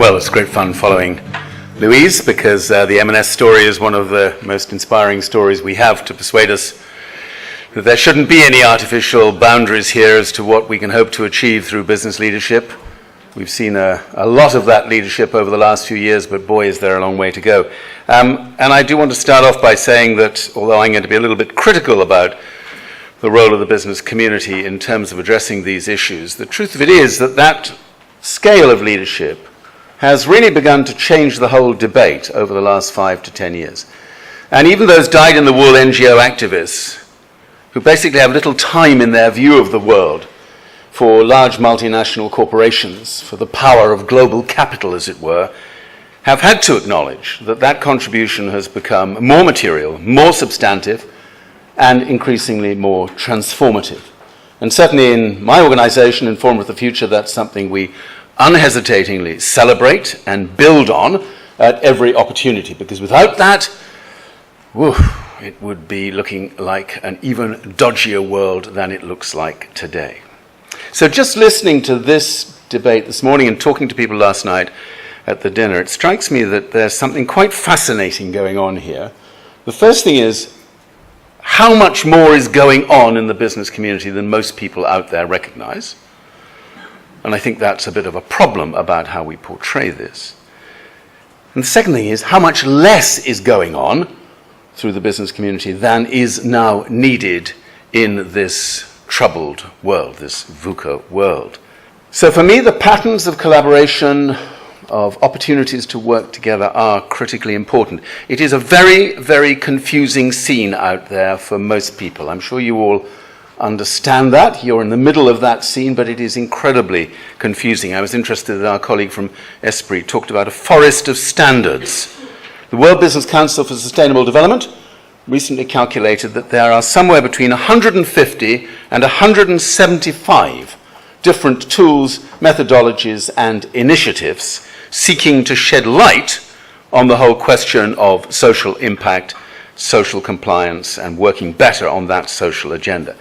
Well, it's great fun following Louise because the M&S story is one of the most inspiring stories we have to persuade us that there shouldn't be any artificial boundaries here as to what we can hope to achieve through business leadership. We've seen a lot of that leadership over the last few years, but boy, is there a long way to go. And I do want to start off by saying that, although I'm going to be a little bit critical about the role of the business community in terms of addressing these issues, the truth of it is that that scale of leadership has really begun to change the whole debate over the last 5 to 10 years. And even those dyed-in-the-wool NGO activists who basically have little time in their view of the world for large multinational corporations, for the power of global capital, as it were, have had to acknowledge that that contribution has become more material, more substantive, and increasingly more transformative. And certainly in my organization, Inform with the Future, that's something we unhesitatingly celebrate and build on at every opportunity, because without that, it would be looking like an even dodgier world than it looks like today. So just listening to this debate this morning and talking to people last night at the dinner, it strikes me that there's something quite fascinating going on here. The first thing is how much more is going on in the business community than most people out there recognize. And I think that's a bit of a problem about how we portray this. And the second thing is how much less is going on through the business community than is now needed in this troubled world, this VUCA world. So for me, the patterns of collaboration, of opportunities to work together are critically important. It is a very, very confusing scene out there for most people. I'm sure you all understand that. You're in the middle of that scene, but it is incredibly confusing. I was interested that our colleague from Esprit talked about a forest of standards. The World Business Council for Sustainable Development recently calculated that there are somewhere between 150 and 175 different tools, methodologies, and initiatives seeking to shed light on the whole question of social impact, social compliance, and working better on that social agenda.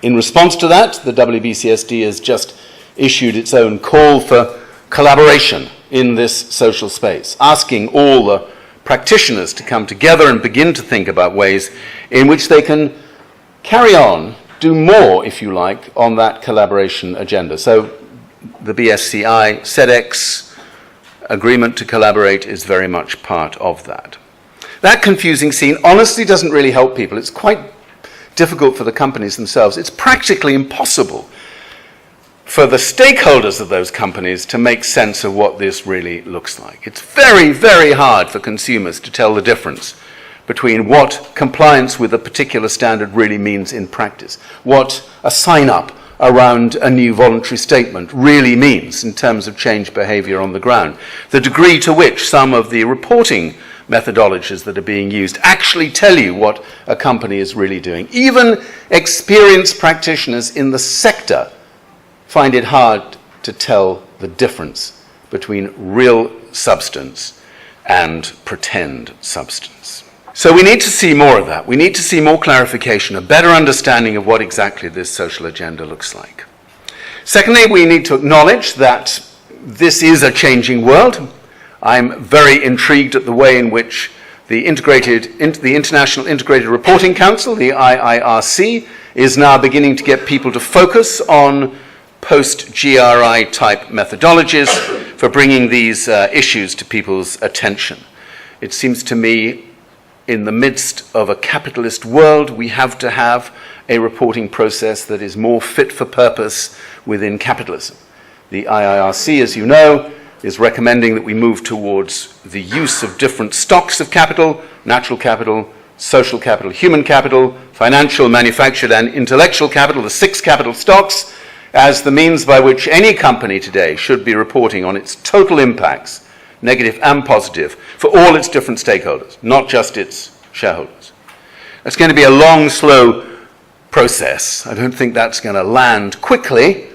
In response to that, the WBCSD has just issued its own call for collaboration in this social space, asking all the practitioners to come together and begin to think about ways in which they can carry on, do more, if you like, on that collaboration agenda. So the BSCI, SEDEX agreement to collaborate is very much part of that. That confusing scene honestly doesn't really help people. It's quite difficult for the companies themselves. It's practically impossible for the stakeholders of those companies to make sense of what this really looks like. It's very, very hard for consumers to tell the difference between what compliance with a particular standard really means in practice, what a sign-up around a new voluntary statement really means in terms of change behavior on the ground, the degree to which some of the reporting methodologies that are being used actually tell you what a company is really doing. Even experienced practitioners in the sector find it hard to tell the difference between real substance and pretend substance. So we need to see more of that. We need to see more clarification, a better understanding of what exactly this social agenda looks like. Secondly, we need to acknowledge that this is a changing world. I'm very intrigued at the way in which the International Integrated Reporting Council, the IIRC, is now beginning to get people to focus on post-GRI type methodologies for bringing these issues to people's attention. It seems to me in the midst of a capitalist world, we have to have a reporting process that is more fit for purpose within capitalism. The IIRC, as you know, is recommending that we move towards the use of different stocks of capital, natural capital, social capital, human capital, financial, manufactured, and intellectual capital, the 6 capital stocks, as the means by which any company today should be reporting on its total impacts, negative and positive, for all its different stakeholders, not just its shareholders. It's going to be a long, slow process. I don't think that's going to land quickly,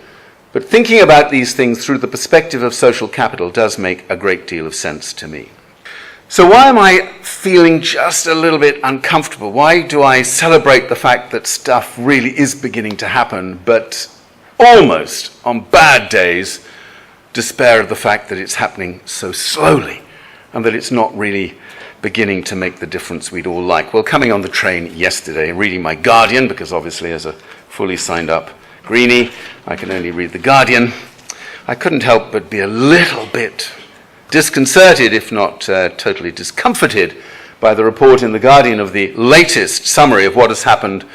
but thinking about these things through the perspective of social capital does make a great deal of sense to me. So why am I feeling just a little bit uncomfortable? Why do I celebrate the fact that stuff really is beginning to happen, but almost on bad days despair at the fact that it's happening so slowly and that it's not really beginning to make the difference we'd all like. Well, coming on the train yesterday, reading my Guardian, because obviously as a fully signed up greenie, I can only read the Guardian, I couldn't help but be a little bit disconcerted, if not totally discomforted, by the report in the Guardian of the latest summary of what has happened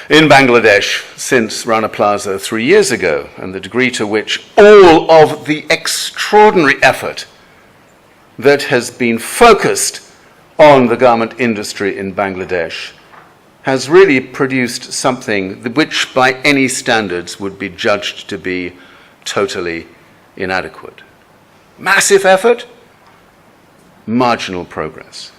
in Bangladesh since Rana Plaza 3 years ago, and the degree to which all of the extraordinary effort that has been focused on the garment industry in Bangladesh has really produced something which by any standards would be judged to be totally inadequate. Massive effort, marginal progress.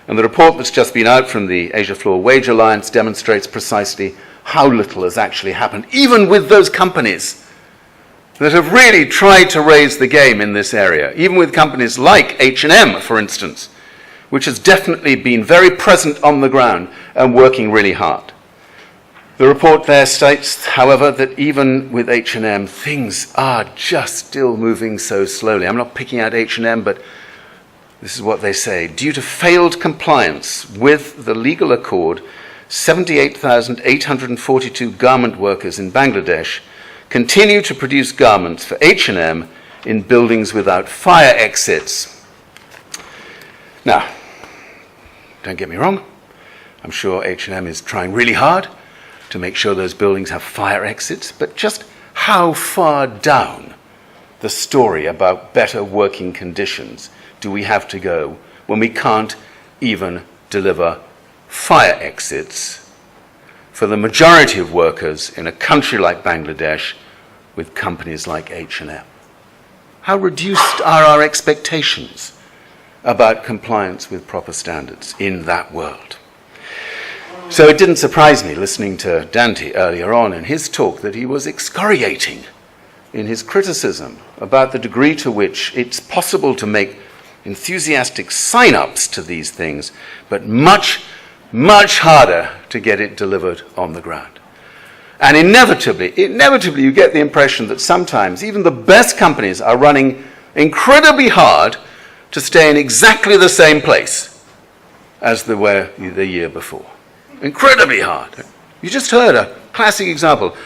And the report that's just been out from the Asia Floor Wage Alliance demonstrates precisely how little has actually happened, even with those companies that have really tried to raise the game in this area, even with companies like H&M, for instance, which has definitely been very present on the ground and working really hard. The report there states, however, that even with H&M, things are just still moving so slowly. I'm not picking out H&M, but this is what they say. Due to failed compliance with the legal accord, 78,842 garment workers in Bangladesh continue to produce garments for H&M in buildings without fire exits. Now, don't get me wrong, I'm sure H&M is trying really hard to make sure those buildings have fire exits, but just how far down the story about better working conditions do we have to go when we can't even deliver fire exits for the majority of workers in a country like Bangladesh with companies like H&M? How reduced are our expectations about compliance with proper standards in that world? So it didn't surprise me listening to Dante earlier on in his talk that he was excoriating in his criticism about the degree to which it's possible to make enthusiastic sign-ups to these things, but much, much harder to get it delivered on the ground. And inevitably you get the impression that sometimes even the best companies are running incredibly hard to stay in exactly the same place as they were the year before. Incredibly hard. You just heard a classic example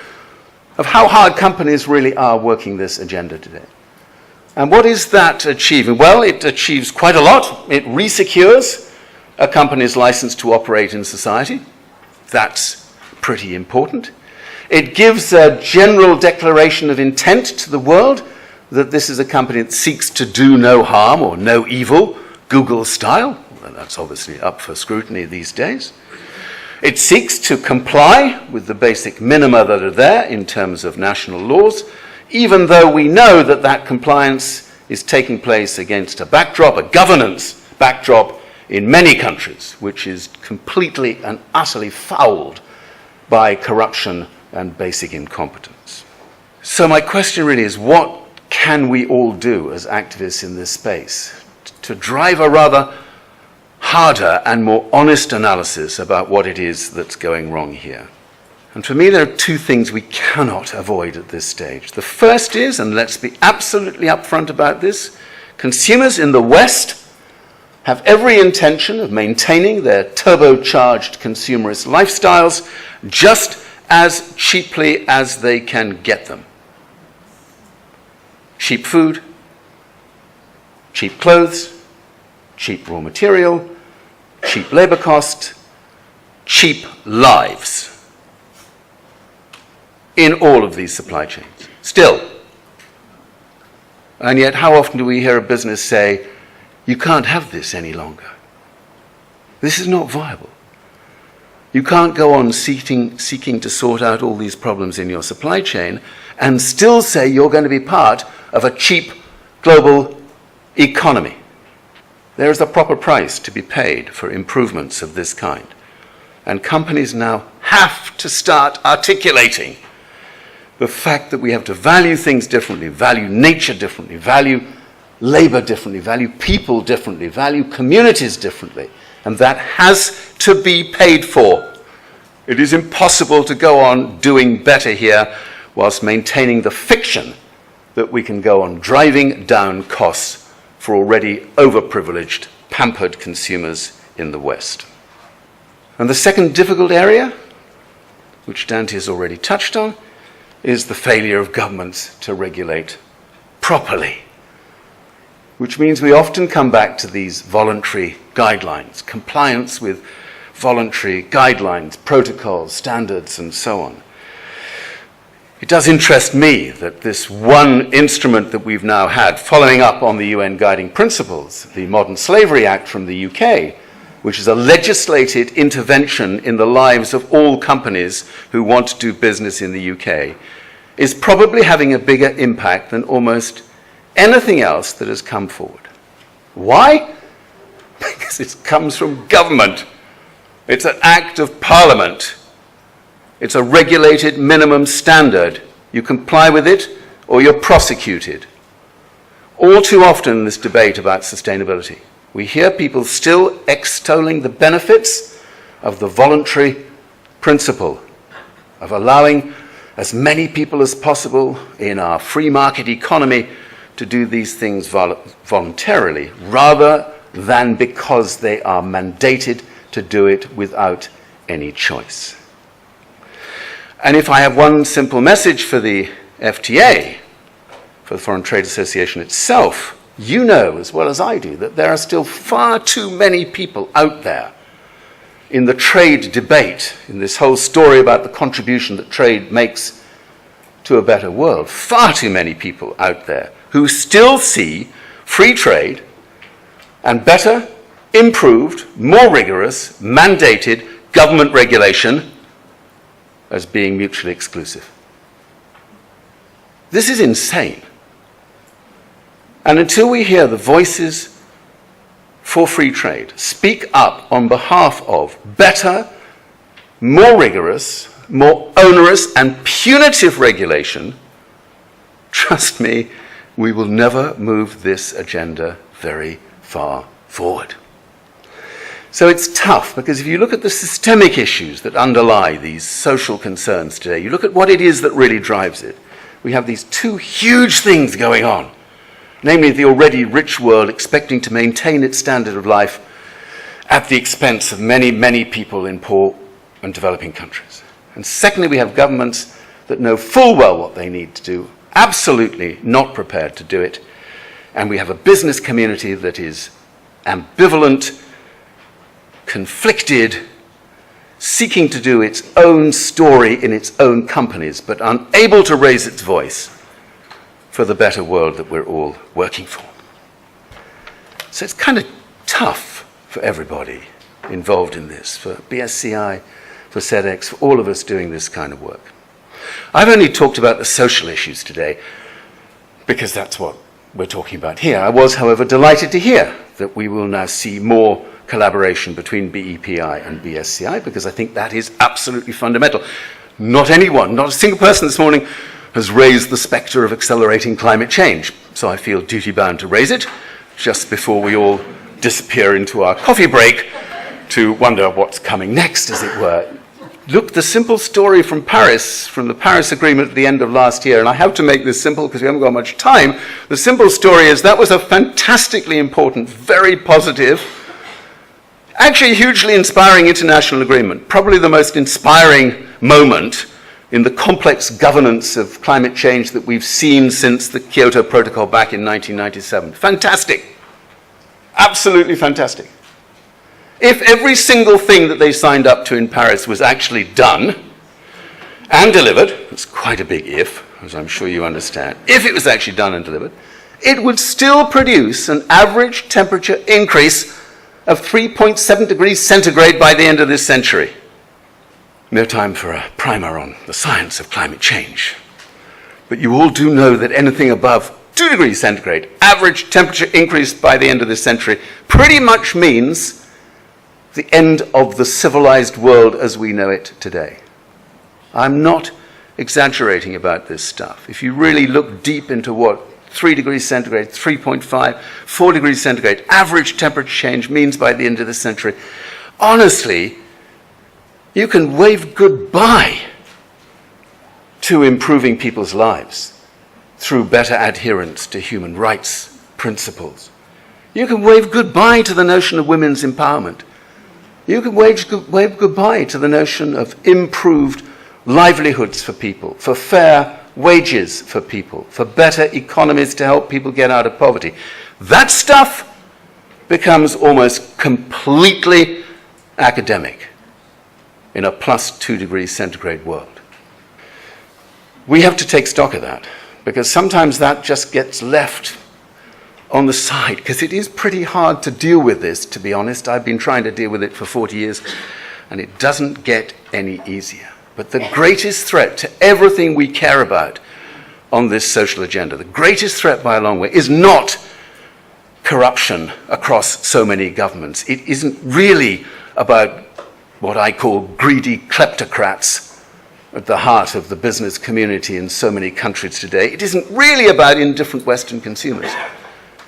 of how hard companies really are working this agenda today. And what is that achieving? Well, it achieves quite a lot. It resecures a company's license to operate in society. That's pretty important. It gives a general declaration of intent to the world that this is a company that seeks to do no harm or no evil, Google style. Well, that's obviously up for scrutiny these days. It seeks to comply with the basic minima that are there in terms of national laws, even though we know that that compliance is taking place against a backdrop, a governance backdrop in many countries, which is completely and utterly fouled by corruption and basic incompetence. So my question really is, what can we all do as activists in this space to drive a rather harder and more honest analysis about what it is that's going wrong here? And for me, there are two things we cannot avoid at this stage. The first is, and let's be absolutely upfront about this, consumers in the West have every intention of maintaining their turbocharged consumerist lifestyles just as cheaply as they can get them. Cheap food, cheap clothes, cheap raw material, cheap labor cost, cheap lives in all of these supply chains, still. And yet, how often do we hear a business say, you can't have this any longer? This is not viable. You can't go on seeking to sort out all these problems in your supply chain and still say you're going to be part of a cheap global economy. There is a proper price to be paid for improvements of this kind. And companies now have to start articulating the fact that we have to value things differently, value nature differently, value labor differently, value people differently, value communities differently. And that has to be paid for. It is impossible to go on doing better here whilst maintaining the fiction that we can go on driving down costs for already overprivileged, pampered consumers in the West. And the second difficult area, which Dante has already touched on, is the failure of governments to regulate properly, which means we often come back to these voluntary guidelines, compliance with voluntary guidelines, protocols, standards, and so on. It does interest me that this one instrument that we've now had, following up on the UN Guiding Principles, the Modern Slavery Act from the UK, which is a legislated intervention in the lives of all companies who want to do business in the UK, is probably having a bigger impact than almost anything else that has come forward. Why? Because it comes from government. It's an act of parliament. It's a regulated minimum standard. You comply with it or you're prosecuted. All too often in this debate about sustainability, we hear people still extolling the benefits of the voluntary principle of allowing as many people as possible in our free market economy to do these things voluntarily, rather than because they are mandated to do it without any choice. And if I have one simple message for the FTA, for the Foreign Trade Association itself, you know as well as I do that there are still far too many people out there in the trade debate, in this whole story about the contribution that trade makes to a better world, far too many people out there who still see free trade and better, improved, more rigorous, mandated government regulation as being mutually exclusive. This is insane. And until we hear the voices for free trade speak up on behalf of better, more rigorous, more onerous and punitive regulation, trust me, we will never move this agenda very far forward. So it's tough, because if you look at the systemic issues that underlie these social concerns today, you look at what it is that really drives it, we have these two huge things going on. Namely, the already rich world expecting to maintain its standard of life at the expense of many, many people in poor and developing countries. And secondly, we have governments that know full well what they need to do, absolutely not prepared to do it. And we have a business community that is ambivalent, conflicted, seeking to do its own story in its own companies, but unable to raise its voice for the better world that we're all working for. So it's kind of tough for everybody involved in this, for BSCI, for SEDEX, for all of us doing this kind of work. I've only talked about the social issues today because that's what we're talking about here. I was, however, delighted to hear that we will now see more collaboration between BEPI and BSCI, because I think that is absolutely fundamental. Not anyone, not a single person this morning has raised the spectre of accelerating climate change, so I feel duty-bound to raise it just before we all disappear into our coffee break to wonder what's coming next, as it were. Look, the simple story from Paris, from the Paris Agreement at the end of last year, and I have to make this simple because we haven't got much time. The simple story is that was a fantastically important, very positive, actually hugely inspiring international agreement, probably the most inspiring moment in the complex governance of climate change that we've seen since the Kyoto Protocol back in 1997. Fantastic. Absolutely fantastic. If every single thing that they signed up to in Paris was actually done and delivered, it's quite a big if, as I'm sure you understand, if it was actually done and delivered, it would still produce an average temperature increase of 3.7 degrees centigrade by the end of this century. No time for a primer on the science of climate change. But you all do know that anything above 2 degrees centigrade, average temperature increase by the end of this century, pretty much means the end of the civilized world as we know it today. I'm not exaggerating about this stuff. If you really look deep into what 3 degrees centigrade, 3.5, 4 degrees centigrade, average temperature change means by the end of this century, honestly, you can wave goodbye to improving people's lives. through better adherence to human rights principles. You can wave goodbye to the notion of women's empowerment. You can wave goodbye to the notion of improved livelihoods for people, for fair wages for people, for better economies to help people get out of poverty. That stuff becomes almost completely academic in a plus 2 degrees centigrade world. We have to take stock of that, because sometimes that just gets left on the side, because it is pretty hard to deal with this, to be honest. I've been trying to deal with it for 40 years, and it doesn't get any easier. But the greatest threat to everything we care about on this social agenda, the greatest threat by a long way, is not corruption across so many governments. It isn't really about what I call greedy kleptocrats at the heart of the business community in so many countries today. It isn't really about indifferent Western consumers.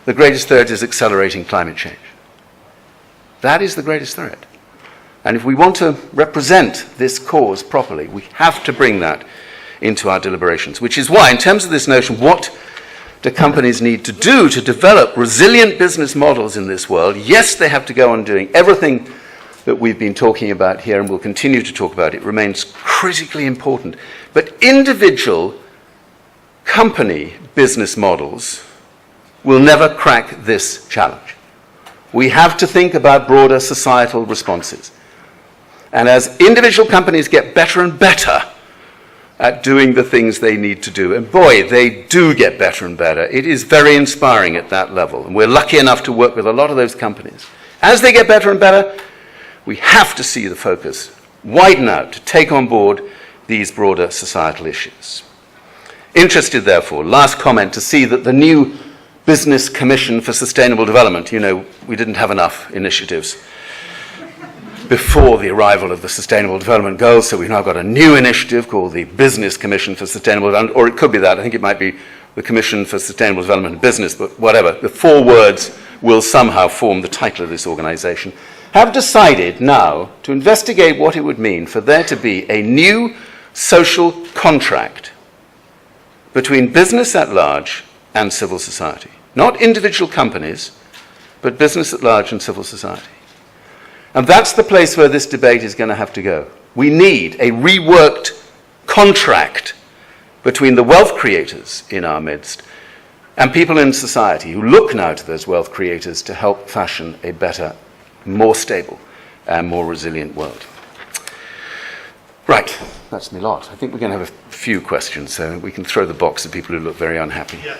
The greatest threat is accelerating climate change. That is the greatest threat. And if we want to represent this cause properly, we have to bring that into our deliberations, which is why, in terms of this notion, what do companies need to do to develop resilient business models in this world? Yes, they have to go on doing everything that we've been talking about here and will continue to talk about. It remains critically important. But individual company business models will never crack this challenge. We have to think about broader societal responses. And as individual companies get better and better at doing the things they need to do, and boy, they do get better and better, it is very inspiring at that level. And we're lucky enough to work with a lot of those companies. As they get better and better, we have to see the focus widen out to take on board these broader societal issues. Interested, therefore, last comment, to see that the new Business Commission for Sustainable Development, we didn't have enough initiatives before the arrival of the Sustainable Development Goals, so we've now got a new initiative called the Business Commission for Sustainable Development, or it could be that. I think it might be the Commission for Sustainable Development and Business, but whatever. The 4 words will somehow form the title of this organization. Have decided now to investigate what it would mean for there to be a new social contract between business at large and civil society. Not individual companies, but business at large and civil society. And that's the place where this debate is going to have to go. We need a reworked contract between the wealth creators in our midst and people in society who look now to those wealth creators to help fashion a better, more stable and more resilient world. Right, that's me lot. I think we're going to have a few questions, so we can throw the box at people who look very unhappy. Yeah.